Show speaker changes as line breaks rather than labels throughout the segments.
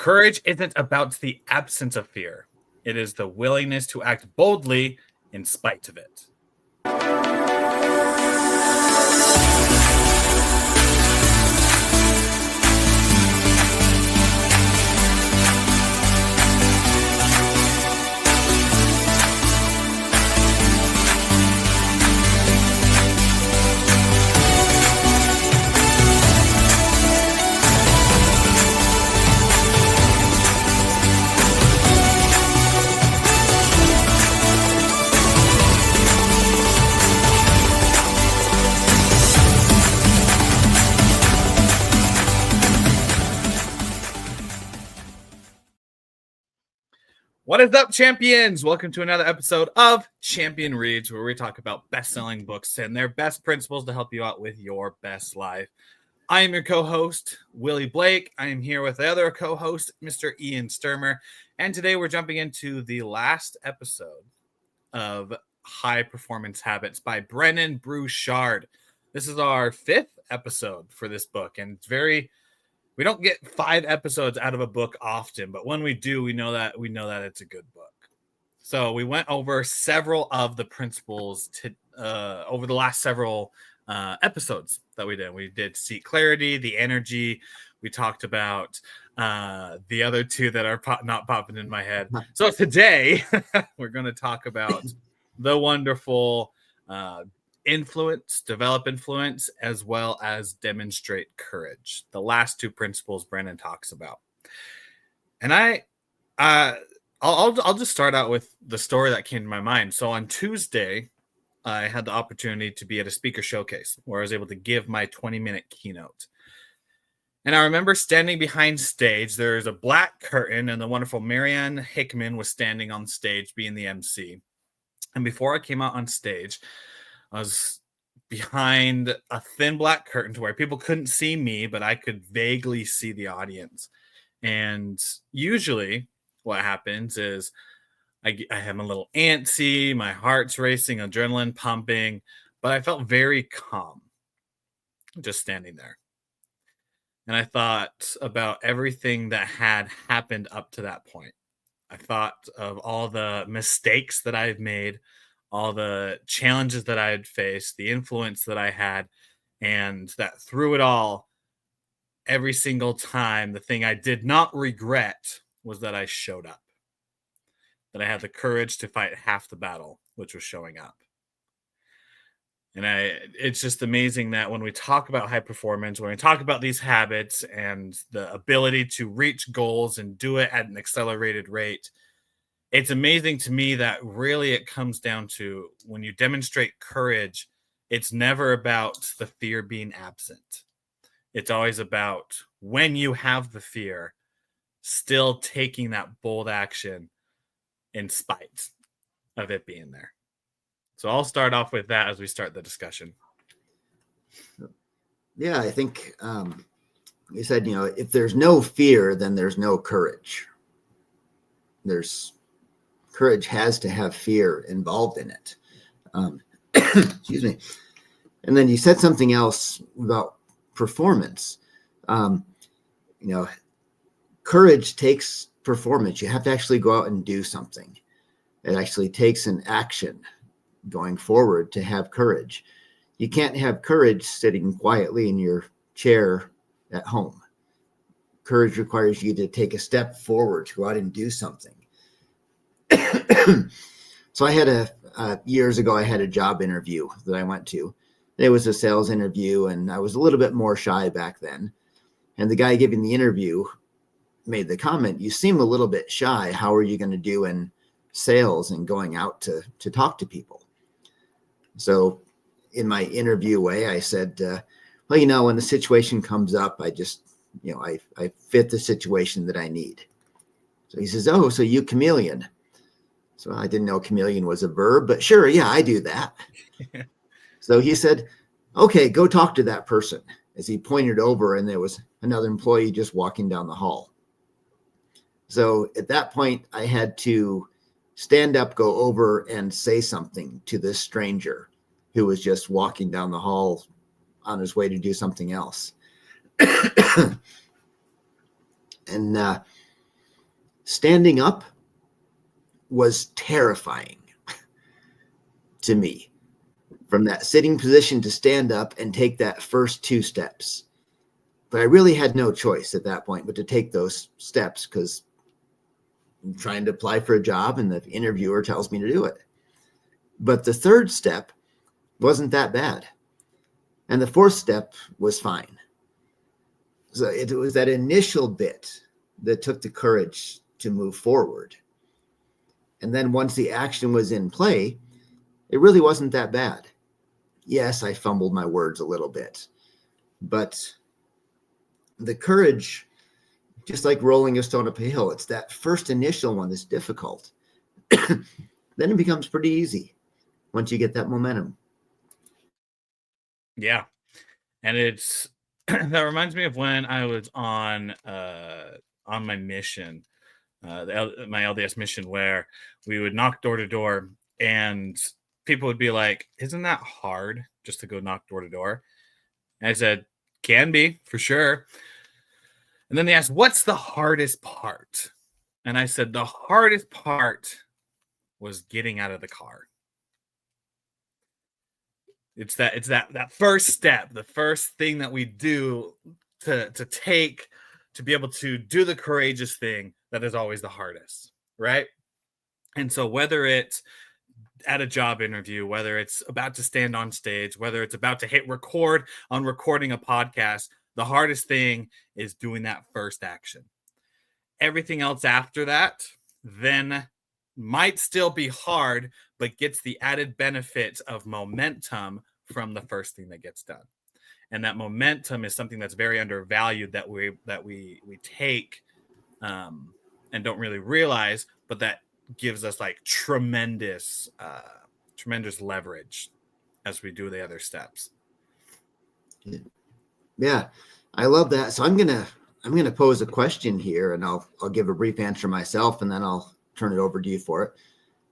Courage isn't about the absence of fear. It is the willingness to act boldly in spite of it. What is up, champions? Welcome to another episode of Champion Reads, where we talk about best-selling books and their best principles to help you out with your best life. I am your co-host, Willie Blake. I am here with the other co-host, Mr. Ian Sturmer. And today we're jumping into the last episode of High Performance Habits by Brendon Burchard. This is our 5th episode for this book, and it's we don't get 5 episodes out of a book often, but when we do, we know that it's a good book. So we went over several of the principles over the last several episodes that we did. We did Seek Clarity, the energy. We talked about the other two that are not popping in my head. So today we're going to talk about the wonderful develop influence, as well as demonstrate courage. The last 2 principles Brendon talks about. And I'll just start out with the story that came to my mind. So on Tuesday, I had the opportunity to be at a speaker showcase where I was able to give my 20-minute keynote. And I remember standing behind stage. There's a black curtain, and the wonderful Marianne Hickman was standing on stage being the MC. And before I came out on stage, I was behind a thin black curtain to where people couldn't see me, but I could vaguely see the audience. And usually what happens is I am a little antsy, my heart's racing, adrenaline pumping, but I felt very calm just standing there. And I thought about everything that had happened up to that point. I thought of all the mistakes that I've made, all the challenges that I had faced, the influence that I had, and that through it all, every single time, the thing I did not regret was that I showed up, that I had the courage to fight half the battle, which was showing up. And it's just amazing that when we talk about high performance, when we talk about these habits and the ability to reach goals and do it at an accelerated rate, it's amazing to me that really it comes down to when you demonstrate courage, it's never about the fear being absent. It's always about when you have the fear, still taking that bold action in spite of it being there. So I'll start off with that as we start the discussion.
Yeah, I think you said, if there's no fear, then there's no courage. Courage has to have fear involved in it. Excuse me. And then you said something else about performance. Courage takes performance. You have to actually go out and do something. It actually takes an action going forward to have courage. You can't have courage sitting quietly in your chair at home. Courage requires you to take a step forward, to go out and do something. So I had years ago, I had a job interview that I went to. It was a sales interview, and I was a little bit more shy back then. And the guy giving the interview made the comment, "You seem a little bit shy. How are you going to do in sales and going out to talk to people?" So in my interview way, I said, well, when the situation comes up, I just, I fit the situation that I need. So he says, "Oh, so you chameleon." So I didn't know chameleon was a verb, but sure, yeah, I do that. So he said, "Okay, go talk to that person," as he pointed over, and there was another employee just walking down the hall. So at that point, I had to stand up, go over, and say something to this stranger who was just walking down the hall on his way to do something else. And Standing up was terrifying to me. From that sitting position to stand up and take that first 2 steps. But I really had no choice at that point but to take those steps, because I'm trying to apply for a job and the interviewer tells me to do it. But the 3rd step wasn't that bad. And the 4th step was fine. So it was that initial bit that took the courage to move forward. And then once the action was in play, it really wasn't that bad. Yes, I fumbled my words a little bit, but the courage, just like rolling a stone up a hill, it's that first initial one that's difficult. Then it becomes pretty easy once you get that momentum.
Yeah. And it's that reminds me of when I was on my mission, my LDS mission, where we would knock door to door and people would be like, "Isn't that hard just to go knock door to door?" And I said, "Can be, for sure." And then they asked, "What's the hardest part?" And I said, "The hardest part was getting out of the car." It's that first step, the first thing that we do to take to be able to do the courageous thing that is always the hardest, right? And so whether it's at a job interview, whether it's about to stand on stage, whether it's about to hit record on recording a podcast, the hardest thing is doing that first action. Everything else after that then might still be hard, but gets the added benefit of momentum from the first thing that gets done. And that momentum is something that's very undervalued that we take and don't really realize, but that gives us like tremendous leverage as we do the other steps.
Yeah, I love that. So I'm gonna pose a question here, and I'll give a brief answer myself, and then I'll turn it over to you for it.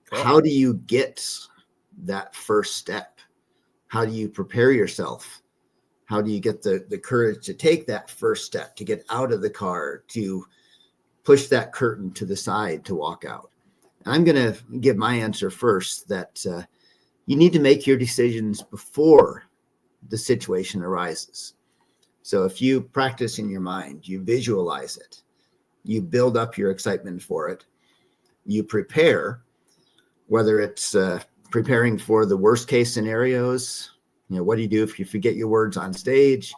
Cool. How do you get that first step? How do you prepare yourself? How do you get the courage to take that first step, to get out of the car, to push that curtain to the side, to walk out? And I'm going to give my answer first, that you need to make your decisions before the situation arises. So if you practice in your mind, you visualize it, you build up your excitement for it, you prepare, whether it's preparing for the worst case scenarios. What do you do if you forget your words on stage?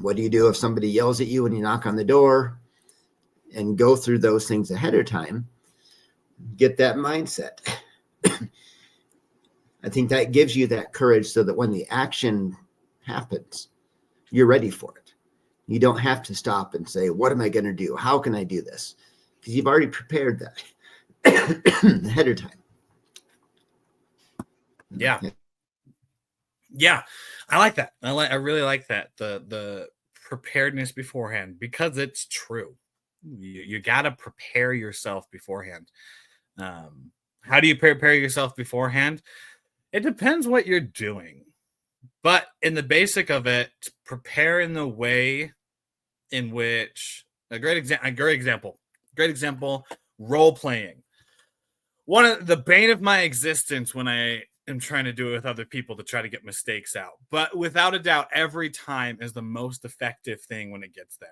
What do you do if somebody yells at you when you knock on the door? And go through those things ahead of time. Get that mindset. I think that gives you that courage so that when the action happens, you're ready for it. You don't have to stop and say, what am I going to do? How can I do this? Because you've already prepared that ahead of time.
Yeah. Yeah. I like that. I really like that. The preparedness beforehand, because it's true. You got to prepare yourself beforehand. How do you prepare yourself beforehand? It depends what you're doing. But in the basic of it, prepare in the way in which a great example, role playing. One of the bane of my existence when I am trying to do it with other people to try to get mistakes out. But without a doubt, every time is the most effective thing when it gets there.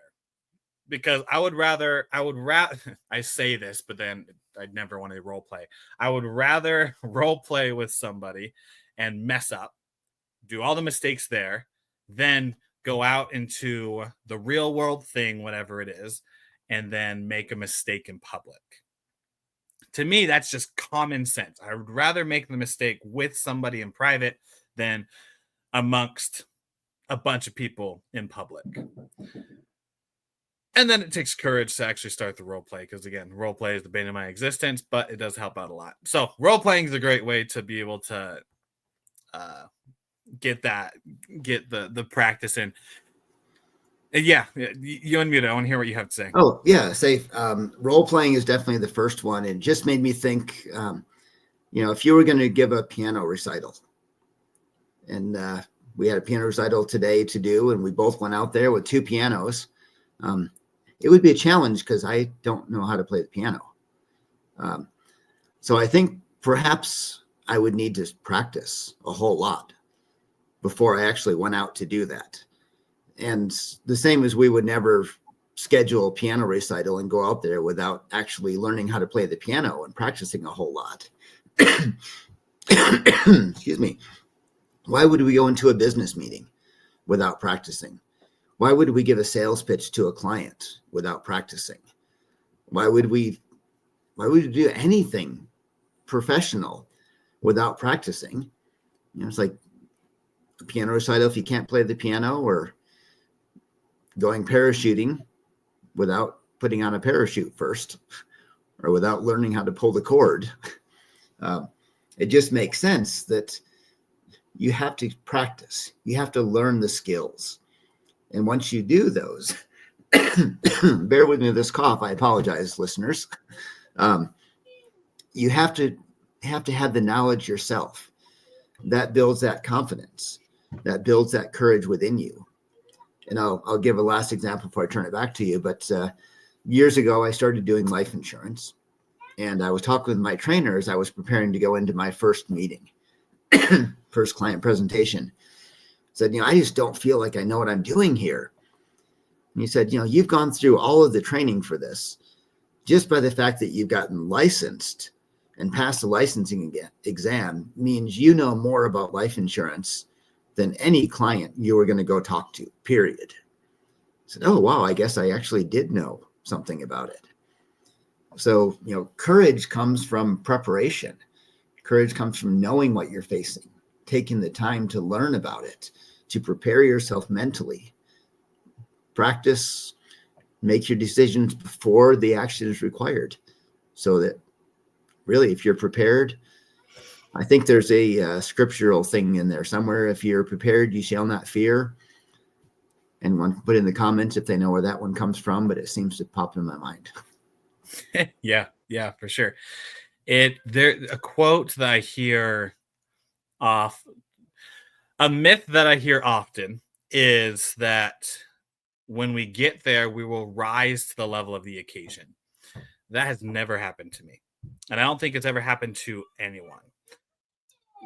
Because I would rather, I say this, but then I'd never want to role play. I would rather role play with somebody and mess up, do all the mistakes there, then go out into the real world thing, whatever it is, and then make a mistake in public. To me, that's just common sense. I would rather make the mistake with somebody in private than amongst a bunch of people in public. And then it takes courage to actually start the role play, because again, role play is the bane of my existence, but it does help out a lot. So role playing is a great way to be able to get the practice in. Yeah, you unmute it. I want to hear what you have to say.
Oh yeah, role playing is definitely the first one. It just made me think, if you were going to give a piano recital, and we had a piano recital today to do, and we both went out there with 2 pianos. it would be a challenge because I don't know how to play the piano. So I think perhaps I would need to practice a whole lot before I actually went out to do that. And the same as we would never schedule a piano recital and go out there without actually learning how to play the piano and practicing a whole lot. Excuse me. Why would we go into a business meeting without practicing? Why would we give a sales pitch to a client without practicing? Why would we do anything professional without practicing? It's like a piano recital if you can't play the piano, or going parachuting without putting on a parachute first, or without learning how to pull the cord. It just makes sense that you have to practice. You have to learn the skills. And once you do those, bear with me with this cough. I apologize, listeners. You have to have the knowledge yourself. That builds that confidence. That builds that courage within you. And I'll give a last example before I turn it back to you. But years ago, I started doing life insurance. And I was talking with my trainer as I was preparing to go into my first meeting, first client presentation. Said, I just don't feel like I know what I'm doing here. And he said, you've gone through all of the training for this. Just by the fact that you've gotten licensed and passed the licensing exam means you know more about life insurance than any client you were going to go talk to, period. I said, oh, wow, I guess I actually did know something about it. So, courage comes from preparation. Courage comes from knowing what you're facing, taking the time to learn about it, to prepare yourself mentally. Practice, make your decisions before the action is required. So that really, if you're prepared, I think there's a scriptural thing in there somewhere. If you're prepared, you shall not fear. And one put in the comments if they know where that one comes from, but it seems to pop in my mind.
Yeah, for sure. A quote that I hear a myth that I hear often is that when we get there, we will rise to the level of the occasion. That has never happened to me. And I don't think it's ever happened to anyone.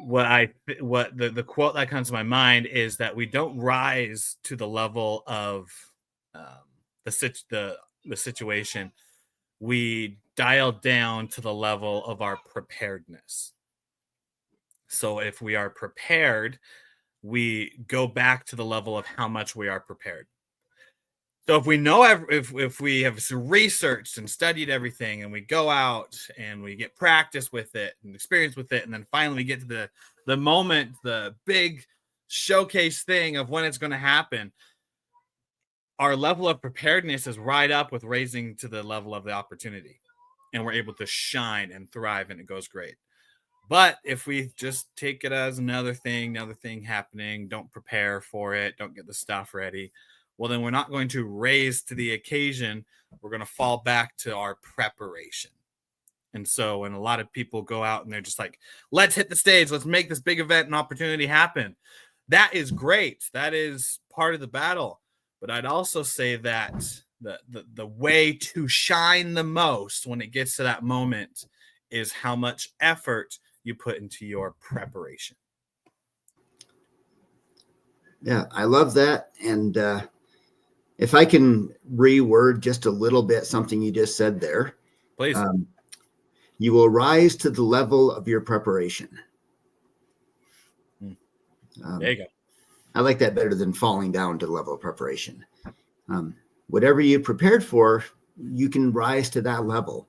What the quote that comes to my mind is that we don't rise to the level of the situation. We dial down to the level of our preparedness. So if we are prepared, we go back to the level of how much we are prepared. So if we know, if we have researched and studied everything, and we go out and we get practice with it and experience with it, and then finally we get to the moment, the big showcase thing of when it's going to happen, our level of preparedness is right up with raising to the level of the opportunity, and we're able to shine and thrive, and it goes great. But if we just take it as another thing happening, don't prepare for it, don't get the stuff ready, well, then we're not going to raise to the occasion. We're going to fall back to our preparation. And so when a lot of people go out and they're just like, let's hit the stage, let's make this big event and opportunity happen. That is great. That is part of the battle. But I'd also say that the way to shine the most when it gets to that moment is how much effort you put into your preparation.
Yeah, I love that. And if I can reword just a little bit something you just said there.
Please.
You will rise to the level of your preparation.
There you go.
I like that better than falling down to the level of preparation. Whatever you prepared for, you can rise to that level.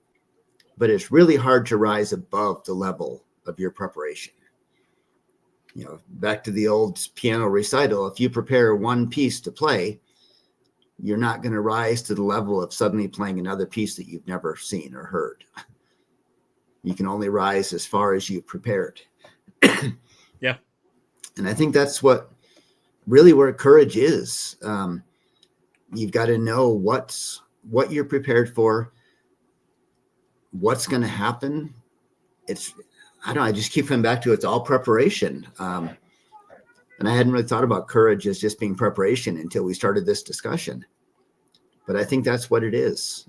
But it's really hard to rise above the level of your preparation. Back to the old piano recital, if you prepare one piece to play, you're not going to rise to the level of suddenly playing another piece that you've never seen or heard. You can only rise as far as you've prepared.
Yeah.
And I think that's where courage is. You've got to know what you're prepared for, what's going to happen. I just keep coming back to it's all preparation. And I hadn't really thought about courage as just being preparation until we started this discussion. but I think that's what it is.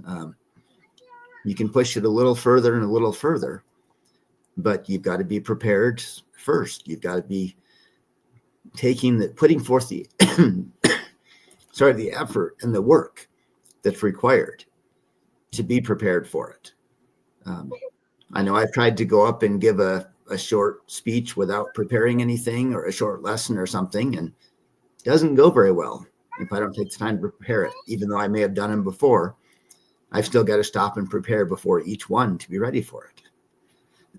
You can push it a little further and a little further, but you've got to be prepared first. You've got to be putting forth the the effort and the work that's required to be prepared for it. I know I've tried to go up and give a short speech without preparing anything, or a short lesson or something, and it doesn't go very well if I don't take the time to prepare it. Even though I may have done them before, I've still got to stop and prepare before each one to be ready for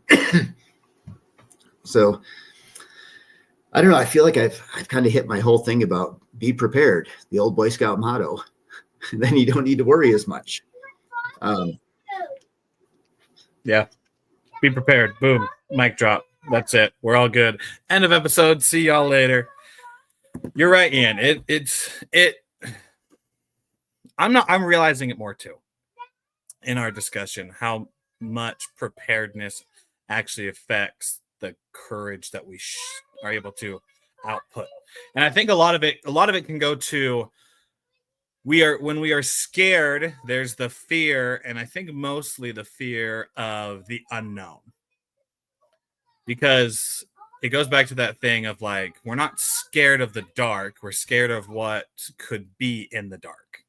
it. So I don't know. I feel like I've kind of hit my whole thing about be prepared, the old Boy Scout motto. Then you don't need to worry as much.
Yeah. Be prepared. Boom. Mic drop. That's it. We're all good. End of episode. See y'all later. You're right, Ian. I'm realizing it more too in our discussion, how much preparedness actually affects the courage that we are able to output. And I think a lot of it can go to when we are scared, there's the fear, and I think mostly the fear of the unknown. Because it goes back to that thing of like, we're not scared of the dark, we're scared of what could be in the dark.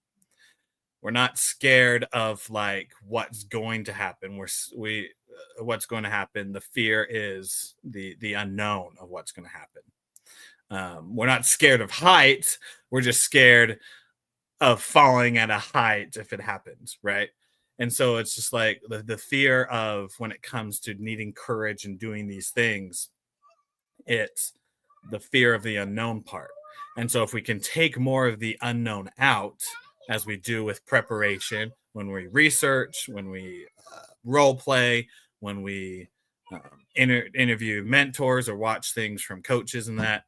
We're not scared of like what's going to happen. What's going to happen. The fear is the unknown of what's going to happen. We're not scared of heights. We're just scared of falling at a height if it happens, right? And so it's just like the fear of, when it comes to needing courage and doing these things, it's the fear of the unknown part. And so if we can take more of the unknown out, as we do with preparation, when we research, when we role play, when we interview mentors or watch things from coaches, and that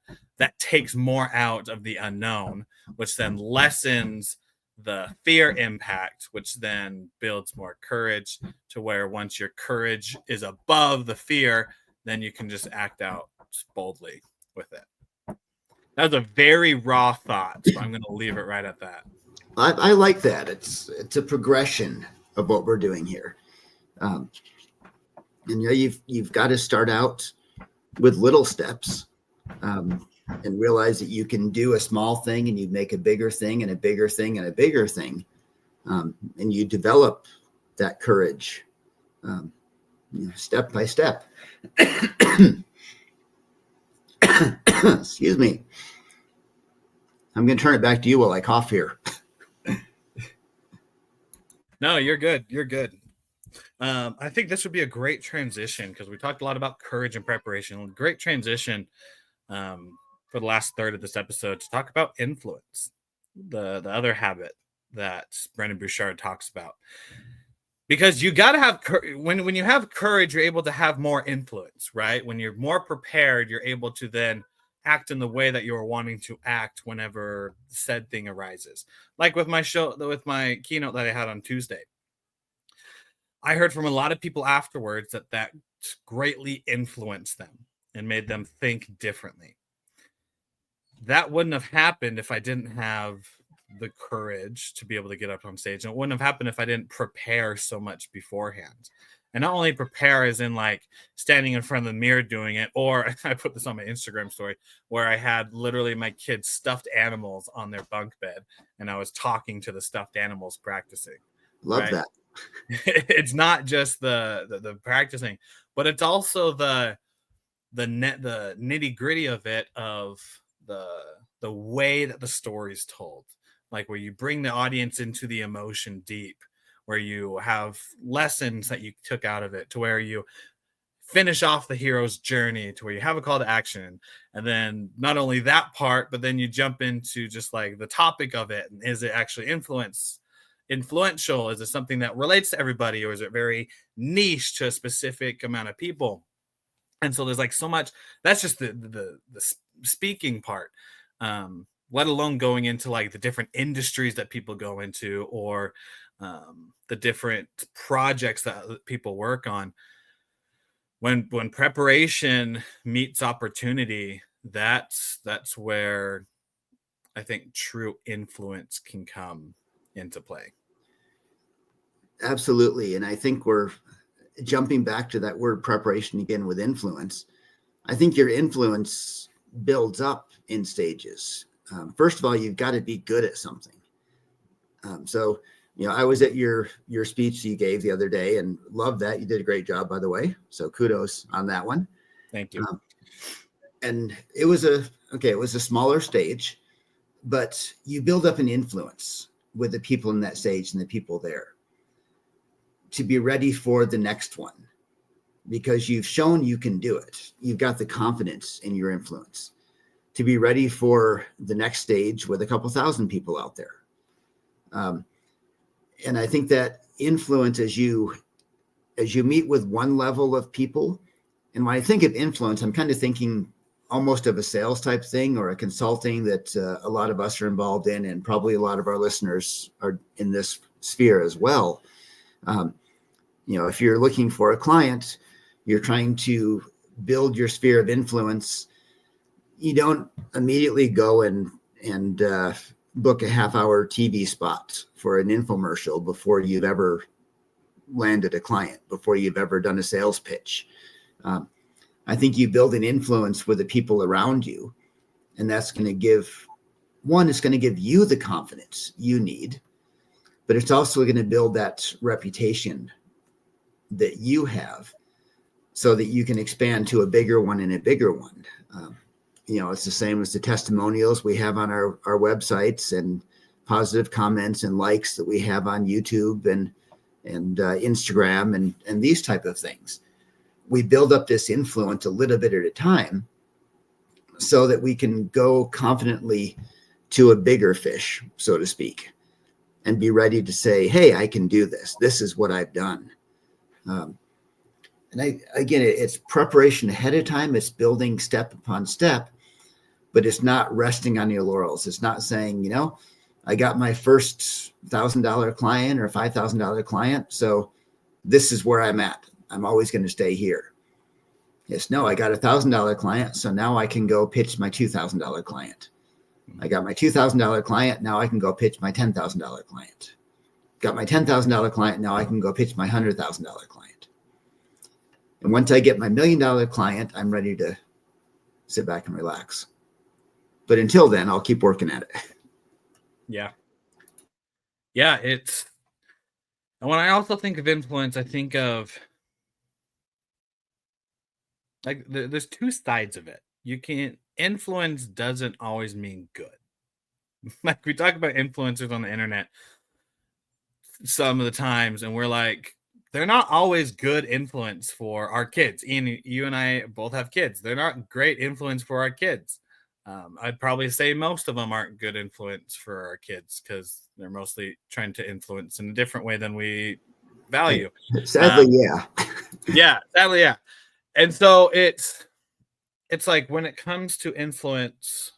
takes more out of the unknown, which then lessens the fear impact, which then builds more courage, to where once your courage is above the fear, then you can just act out boldly with it. That was a very raw thought, so I'm going to leave it right at that.
I like that. It's a progression of what we're doing here. And you've got to start out with little steps, and realize that you can do a small thing and you make a bigger thing and a bigger thing and a bigger thing. And you develop that courage, step by step. Excuse me. I'm going to turn it back to you while I cough here.
No, you're good. You're good. I think this would be a great transition, because we talked a lot about courage and preparation. Great transition for the last third of this episode to talk about influence, the other habit that Brendon Burchard talks about. Because you got to have when you have courage, you're able to have more influence, right? When you're more prepared, you're able to then act in the way that you're wanting to act whenever said thing arises. Like with my keynote that I had on Tuesday, I heard from a lot of people afterwards that greatly influenced them and made them think differently. That wouldn't have happened if I didn't have the courage to be able to get up on stage. And it wouldn't have happened if I didn't prepare so much beforehand. And not only prepare as in like standing in front of the mirror doing it, or I put this on my Instagram story where I had literally my kids' stuffed animals on their bunk bed, and I was talking to the stuffed animals practicing.
Love that.
It's not just the practicing, but it's also the nitty gritty of it, of the way that the story is told, like where you bring the audience into the emotion deep, where you have lessons that you took out of it, to where you finish off the hero's journey, to where you have a call to action. And then not only that part, but then you jump into just like the topic of it. And is it actually influential? Is it something that relates to everybody, or is it very niche to a specific amount of people? And so there's like so much. That's just the speaking part, let alone going into like the different industries that people go into, or the different projects that people work on. When preparation meets opportunity, that's where I think true influence can come into play.
Absolutely. And I think we're jumping back to that word preparation again with influence. I think your influence builds up in stages. First of all, you've got to be good at something. So, I was at your speech you gave the other day and loved that. You did a great job, by the way. So kudos on that one.
Thank you.
And it was a smaller stage, but you build up an influence with the people in that stage and the people there to be ready for the next one, because you've shown you can do it. You've got the confidence in your influence to be ready for the next stage with a couple thousand people out there. And I think that influence, as you meet with one level of people, and when I think of influence, I'm kind of thinking almost of a sales type thing or a consulting that a lot of us are involved in, and probably a lot of our listeners are in this sphere as well. If you're looking for a client, you're trying to build your sphere of influence. You don't immediately go and book a half-hour TV spot for an infomercial before you've ever landed a client, before you've ever done a sales pitch. I think you build an influence with the people around you, and that's going to it's going to give you the confidence you need, but it's also going to build that reputation that you have so that you can expand to a bigger one and a bigger one. It's the same as the testimonials we have on our websites and positive comments and likes that we have on YouTube and Instagram and these type of things. We build up this influence a little bit at a time so that we can go confidently to a bigger fish, so to speak, and be ready to say, hey, I can do this. This is what I've done. It's preparation ahead of time. It's building step upon step, but it's not resting on your laurels. It's not saying, I got my first $1,000 client or $5,000 client, so this is where I'm at. I'm always going to stay here. Yes, no, I got a $1,000 client, so now I can go pitch my $2,000 client. I got my $2,000 client, now I can go pitch my $10,000 client. Got my $10,000 client, now I can go pitch my $100,000 client. And once I get my $1 million client, I'm ready to sit back and relax. But until then, I'll keep working at it.
Yeah. Yeah, and when I also think of influence, I think of like there's two sides of it. Influence doesn't always mean good. Like we talk about influencers on the internet some of the times, and we're like, they're not always good influence for our kids. Ian, you and I both have kids. They're not great influence for our kids. I'd probably say most of them aren't good influence for our kids because they're mostly trying to influence in a different way than we value.
Sadly, yeah.
Yeah, sadly, yeah. And so it's like when it comes to influence,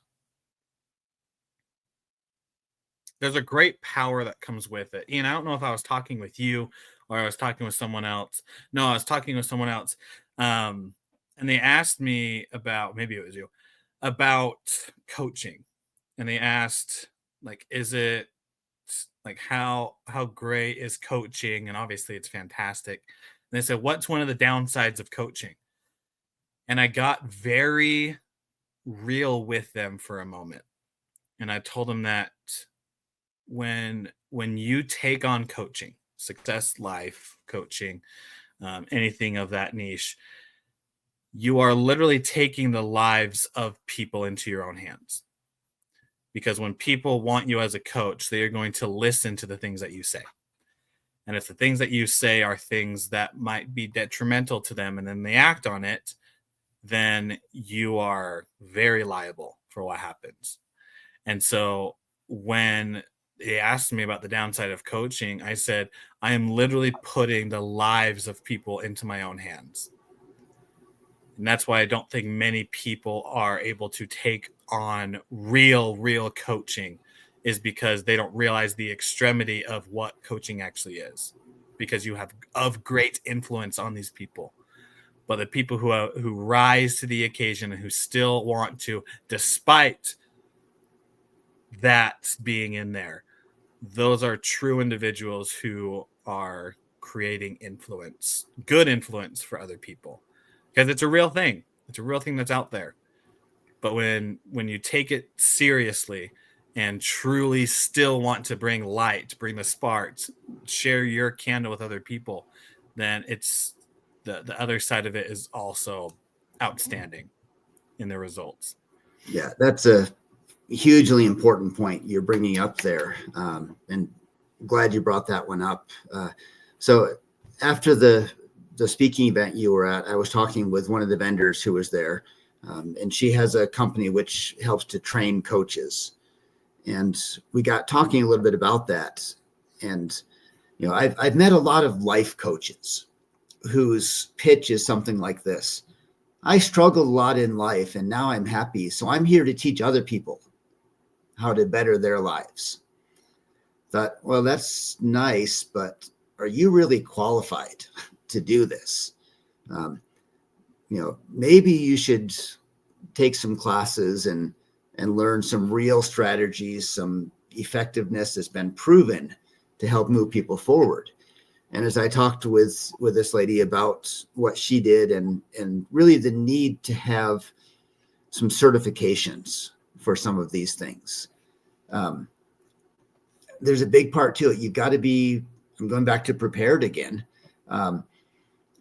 there's a great power that comes with it. Ian, I don't know if I was talking with you or I was talking with someone else. No, I was talking with someone else. And they asked me about, maybe it was you, about coaching. And they asked, like, is it like how great is coaching? And obviously it's fantastic. And they said, what's one of the downsides of coaching? And I got very real with them for a moment. And I told them that when you take on coaching, success life coaching, anything of that niche, you are literally taking the lives of people into your own hands. Because when people want you as a coach, they are going to listen to the things that you say. And if the things that you say are things that might be detrimental to them and then they act on it, then you are very liable for what happens. And so when they asked me about the downside of coaching, I said, I am literally putting the lives of people into my own hands. And that's why I don't think many people are able to take on real coaching, is because they don't realize the extremity of what coaching actually is, because you have of great influence on these people. But the people who rise to the occasion and who still want to, despite that being in there, those are true individuals who are creating influence, good influence for other people, because it's a real thing. It's a real thing that's out there. But when you take it seriously and truly still want to bring light, bring the sparks, share your candle with other people, then it's the other side of it is also outstanding in the results.
Yeah, that's a hugely important point you're bringing up there, and glad you brought that one up. So after the speaking event you were at, I was talking with one of the vendors who was there, and she has a company which helps to train coaches, and we got talking a little bit about that. And I've met a lot of life coaches whose pitch is something like this: I struggled a lot in life and now I'm happy, so I'm here to teach other people how to better their lives. Thought, well, that's nice, but are you really qualified to do this? Maybe you should take some classes and learn some real strategies, some effectiveness that's been proven to help move people forward. And as I talked with this lady about what she did and really the need to have some certifications for some of these things, there's a big part to it. You've got to be, I'm going back to prepared again.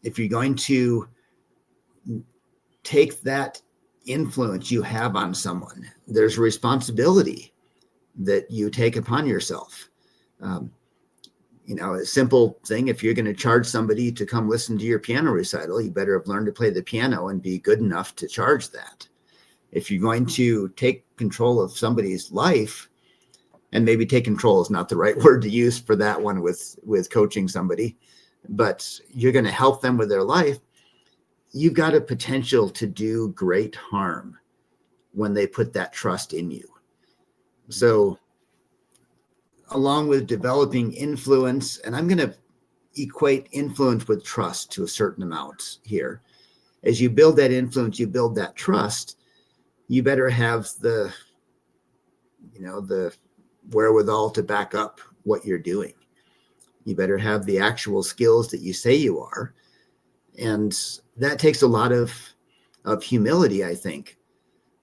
If you're going to take that influence you have on someone, there's a responsibility that you take upon yourself. A simple thing, if you're going to charge somebody to come listen to your piano recital, you better have learned to play the piano and be good enough to charge that. If you're going to take control of somebody's life, and maybe take control is not the right word to use for that one with coaching somebody, but you're going to help them with their life, you've got a potential to do great harm when they put that trust in you. So along with developing influence, and I'm going to equate influence with trust to a certain amount here. As you build that influence, you build that trust, you better have the wherewithal to back up what you're doing. You better have the actual skills that you say you are. And that takes a lot of humility, I think,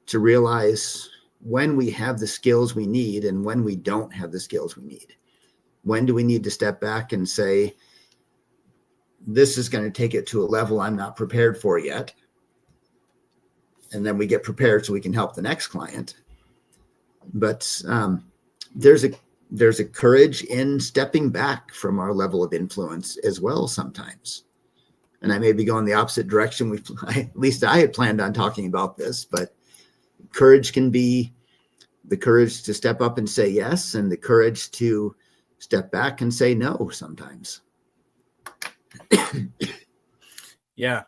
to realize when we have the skills we need and when we don't have the skills we need. When do we need to step back and say, this is going to take it to a level I'm not prepared for yet. And then we get prepared so we can help the next client. But there's a courage in stepping back from our level of influence as well sometimes. And I may be going the opposite direction. At least I had planned on talking about this, but courage can be the courage to step up and say yes, and the courage to step back and say no sometimes.
Yeah.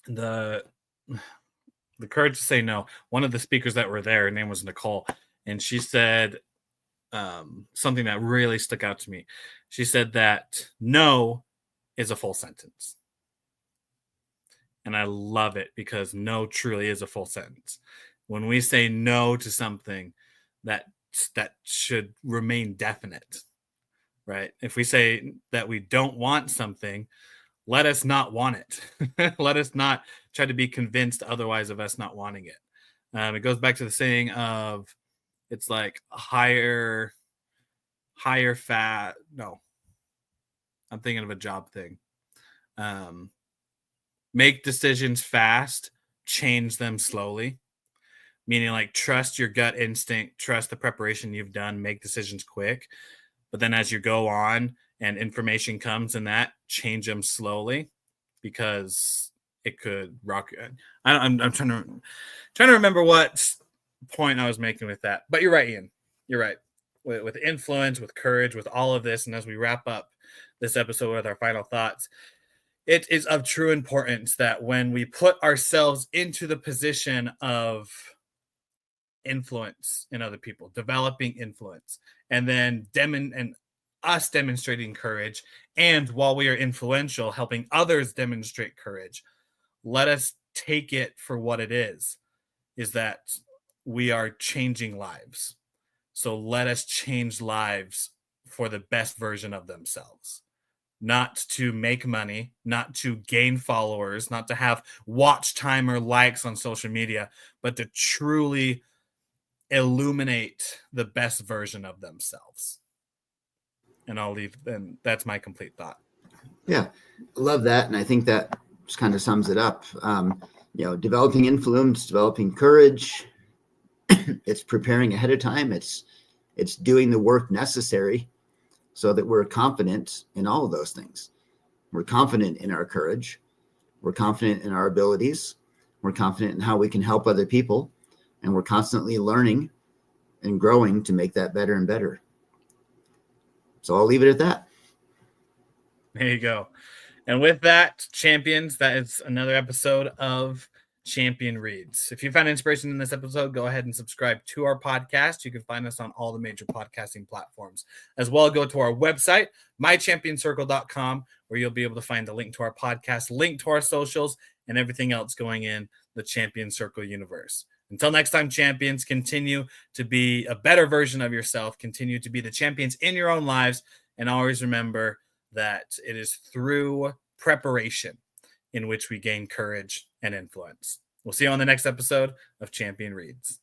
The courage to say no. One of the speakers that were there, her name was Nicole, and she said something that really stuck out to me. She said that no is a full sentence. And I love it because no truly is a full sentence. When we say no to something, that should remain definite, right? If we say that we don't want something, let us not want it. Let us not try to be convinced otherwise of us not wanting it. It goes back to the saying of, it's like higher fat. No, I'm thinking of a job thing. Make decisions fast, change them slowly. Meaning like trust your gut instinct, trust the preparation you've done, make decisions quick. But then as you go on and information comes in that, change them slowly because it could rock. I'm trying to remember what point I was making with that. But you're right, Ian. You're right. With influence, with courage, with all of this, and as we wrap up this episode with our final thoughts, it is of true importance that when we put ourselves into the position of influence in other people, developing influence, and then us demonstrating courage, and while we are influential, helping others demonstrate courage, let us take it for what it is that we are changing lives. So let us change lives for the best version of themselves. Not to make money, not to gain followers, not to have watch time or likes on social media, but to truly illuminate the best version of themselves. And that's my complete thought.
Yeah, love that. And I think that just kind of sums it up. Developing influence, developing courage, it's preparing ahead of time. It's doing the work necessary so that we're confident in all of those things. We're confident in our courage. We're confident in our abilities. We're confident in how we can help other people. And we're constantly learning and growing to make that better and better. So I'll leave it at that.
There you go. And with that, champions, that is another episode of Champion Reads. If you found inspiration in this episode, go ahead and subscribe to our podcast. You can find us on all the major podcasting platforms. As well, go to our website, mychampionscircle.com, where you'll be able to find a link to our podcast, link to our socials, and everything else going in the Champion Circle universe. Until next time, champions, continue to be a better version of yourself. Continue to be the champions in your own lives. And always remember that it is through preparation in which we gain courage and influence. We'll see you on the next episode of Champion Reads.